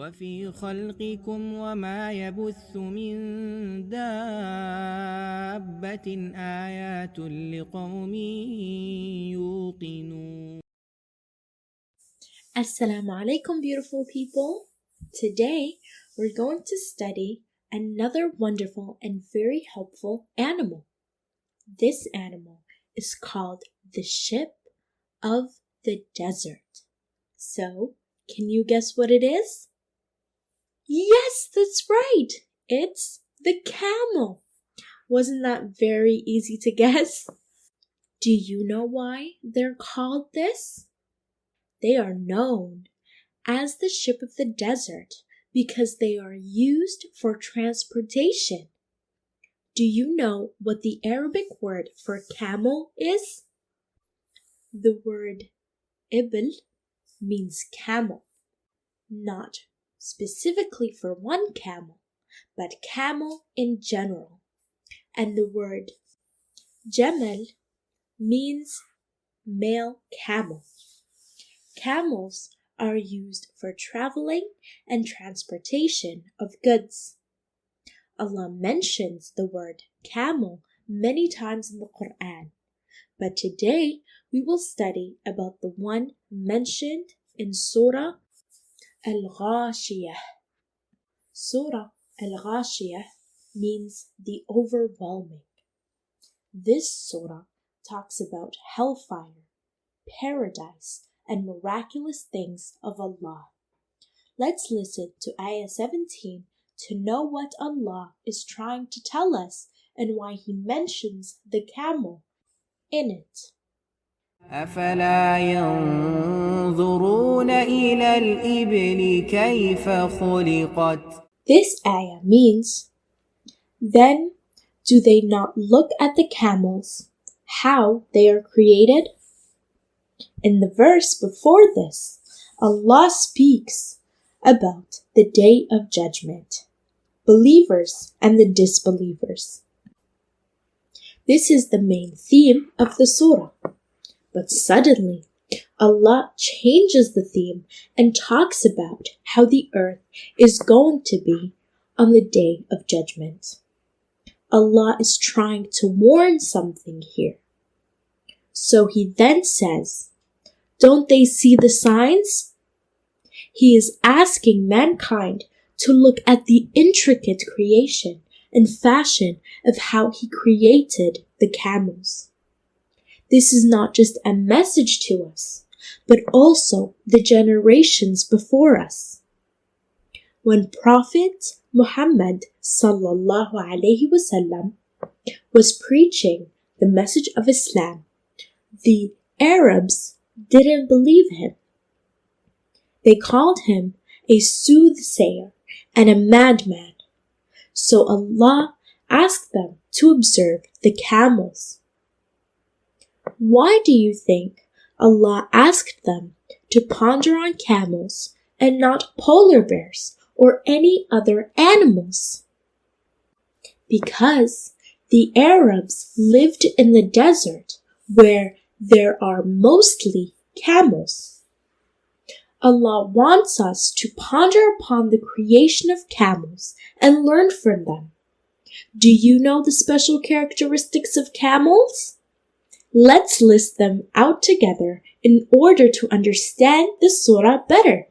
وفي خلقكم وما يبث من دابة آيات لقوم يوقنون. Assalamu alaikum, beautiful people. Today we're going to study another wonderful and very helpful animal. This animal is called the ship of the desert. So, can you guess what it is? Yes, that's right. It's the camel. Wasn't that very easy to guess? Do you know why they're called this? They are known as the ship of the desert because they are used for transportation. Do you know what the Arabic word for camel is? The word ibl means camel, not specifically for one camel, but camel in general. And the word Camel means male camel. Camels are used for traveling and transportation of goods. Allah mentions the word camel many times in the Quran, but today we will study about the one mentioned in Surah Al-Ghashiyah. Surah Al-Ghashiyah means the overwhelming. This surah talks about hellfire, paradise, and miraculous things of Allah. Let's listen to Ayah 17 to know what Allah is trying to tell us and why He mentions the camel in it. أفلا ينظرون إلى الإبل كيف خلقت. This ayah means, then do they not look at the camels, how they are created? In the verse before this, Allah speaks about the Day of Judgment, believers and the disbelievers. This is the main theme of the surah. But suddenly, Allah changes the theme and talks about how the earth is going to be on the Day of Judgment. Allah is trying to warn something here. So He then says, don't they see the signs? He is asking mankind to look at the intricate creation and fashion of how He created the camels. This is not just a message to us, but also the generations before us. When Prophet Muhammad sallallahu alaihi wasallam was preaching the message of Islam, the Arabs didn't believe him. They called him a soothsayer and a madman. So Allah asked them to observe the camels. Why do you think Allah asked them to ponder on camels and not polar bears or any other animals? Because the Arabs lived in the desert where there are mostly camels. Allah wants us to ponder upon the creation of camels and learn from them. Do you know the special characteristics of camels? Let's list them out together in order to understand the surah better.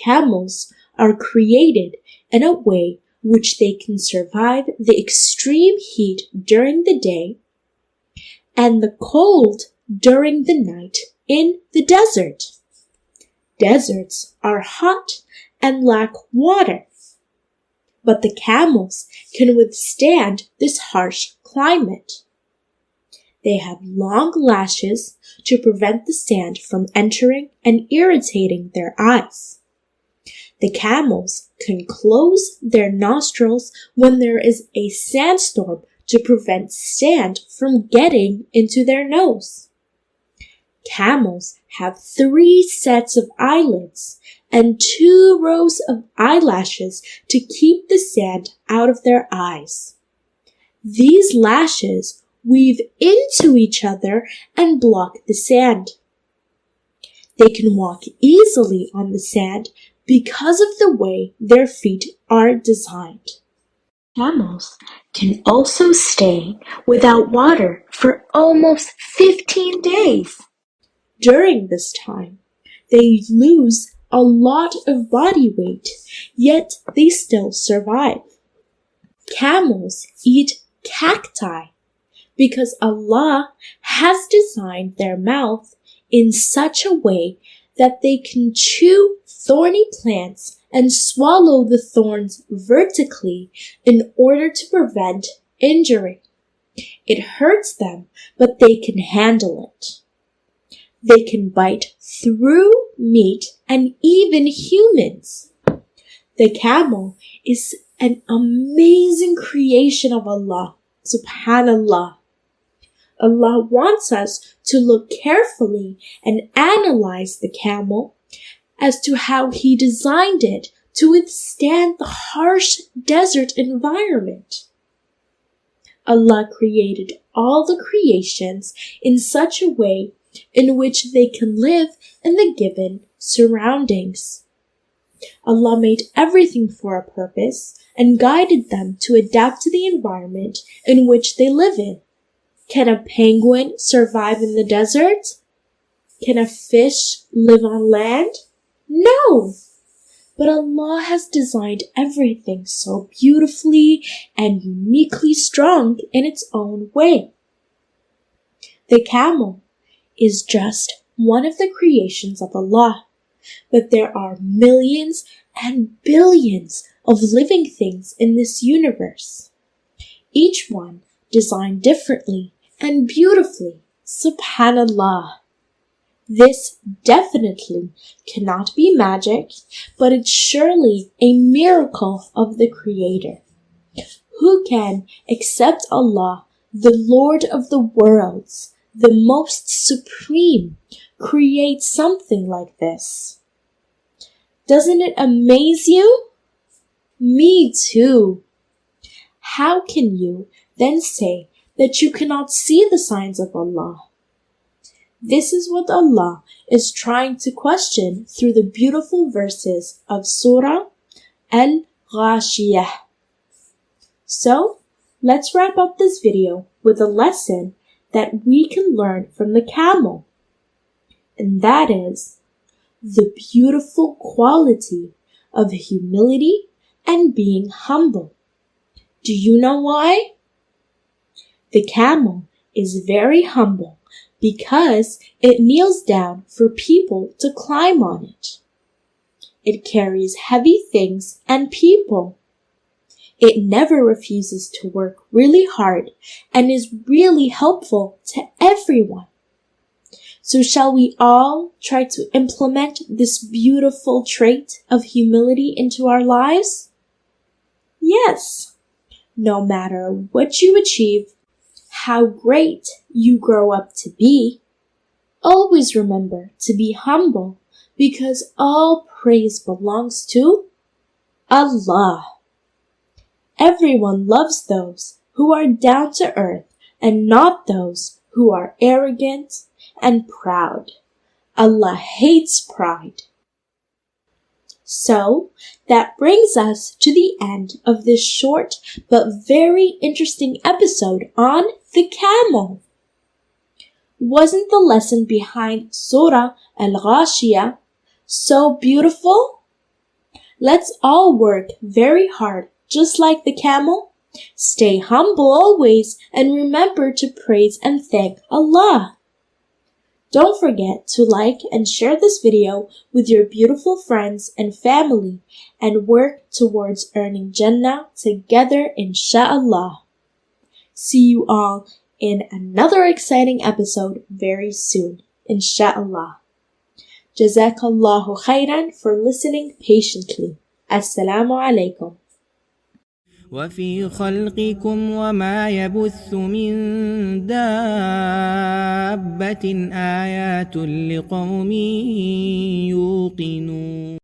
Camels are created in a way which they can survive the extreme heat during the day and the cold during the night in the desert. Deserts are hot and lack water, but the camels can withstand this harsh climate. They have long lashes to prevent the sand from entering and irritating their eyes. The camels can close their nostrils when there is a sandstorm to prevent sand from getting into their nose. Camels have 3 sets of eyelids and 2 rows of eyelashes to keep the sand out of their eyes. These lashes weave into each other and block the sand. They can walk easily on the sand because of the way their feet are designed. Camels can also stay without water for almost 15 days. During this time, they lose a lot of body weight, yet they still survive. Camels eat cacti because Allah has designed their mouth in such a way that they can chew thorny plants and swallow the thorns vertically in order to prevent injury. It hurts them, but they can handle it. They can bite through meat and even humans. The camel is an amazing creation of Allah, subhanallah. Allah wants us to look carefully and analyze the camel as to how He designed it to withstand the harsh desert environment. Allah created all the creations in such a way in which they can live in the given surroundings. Allah made everything for a purpose and guided them to adapt to the environment in which they live in. Can a penguin survive in the desert? Can a fish live on land? No! But Allah has designed everything so beautifully and uniquely strong in its own way. The camel is just one of the creations of Allah, but there are millions and billions of living things in this universe, each one designed differently and beautifully, subhanallah. This definitely cannot be magic, but it's surely a miracle of the Creator. Who can accept Allah, the Lord of the worlds, the most supreme, create something like this? Doesn't it amaze you? Me too. How can you then say that you cannot see the signs of Allah? This is what Allah is trying to question through the beautiful verses of Surah Al-Ghashiyah. So, let's wrap up this video with a lesson that we can learn from the camel. And that is the beautiful quality of humility and being humble. Do you know why? The camel is very humble because it kneels down for people to climb on it. It carries heavy things and people. It never refuses to work really hard and is really helpful to everyone. So shall we all try to implement this beautiful trait of humility into our lives? Yes. No matter what you achieve, how great you grow up to be, always remember to be humble because all praise belongs to Allah. Everyone loves those who are down to earth and not those who are arrogant and proud. Allah hates pride. So, that brings us to the end of this short but very interesting episode on the camel. Wasn't the lesson behind Surah Al-Ghashiyah so beautiful? Let's all work very hard, just like the camel. Stay humble always and remember to praise and thank Allah. Don't forget to like and share this video with your beautiful friends and family and work towards earning Jannah together, inshallah. See you all in another exciting episode very soon, inshallah. Jazakallahu khairan for listening patiently. Assalamu alaikum. وفي خلقكم وما يبث من دابة آيات لقوم يوقنون